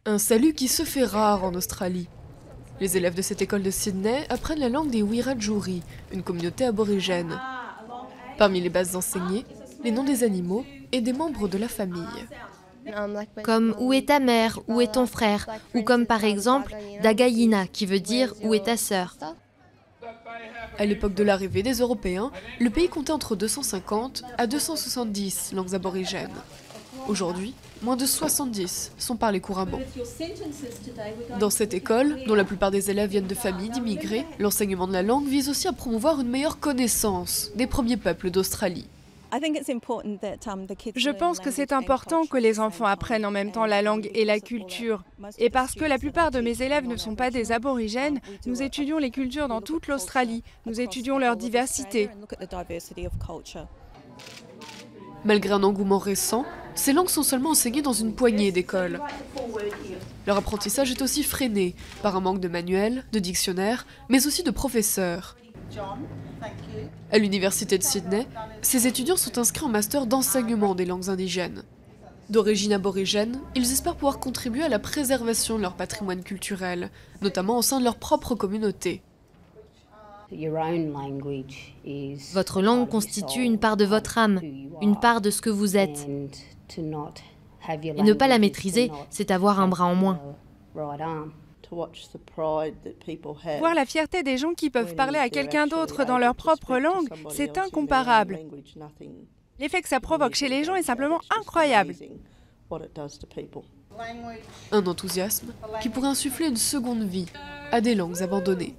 Un salut qui se fait rare en Australie. Les élèves de cette école de Sydney apprennent la langue des Wiradjuri, une communauté aborigène. Parmi les bases enseignées, les noms des animaux et des membres de la famille. Comme « Où est ta mère ?» « Où est ton frère ?» ou comme par exemple « Dagayina » qui veut dire « Où est ta sœur ?» À l'époque de l'arrivée des Européens, le pays comptait entre 250 à 270 langues aborigènes. Aujourd'hui, moins de 70 sont parlées couramment. Dans cette école, dont la plupart des élèves viennent de familles d'immigrés, l'enseignement de la langue vise aussi à promouvoir une meilleure connaissance des premiers peuples d'Australie. Je pense que c'est important que les enfants apprennent en même temps la langue et la culture. Et parce que la plupart de mes élèves ne sont pas des aborigènes, nous étudions les cultures dans toute l'Australie. Nous étudions leur diversité. Malgré un engouement récent, ces langues sont seulement enseignées dans une poignée d'écoles. Leur apprentissage est aussi freiné par un manque de manuels, de dictionnaires, mais aussi de professeurs. À l'université de Sydney, ces étudiants sont inscrits en master d'enseignement des langues indigènes. D'origine aborigène, ils espèrent pouvoir contribuer à la préservation de leur patrimoine culturel, notamment au sein de leur propre communauté. Votre langue constitue une part de votre âme, une part de ce que vous êtes. Et ne pas la maîtriser, c'est avoir un bras en moins. Voir la fierté des gens qui peuvent parler à quelqu'un d'autre dans leur propre langue, c'est incomparable. L'effet que ça provoque chez les gens est simplement incroyable. Un enthousiasme qui pourrait insuffler une seconde vie à des langues abandonnées.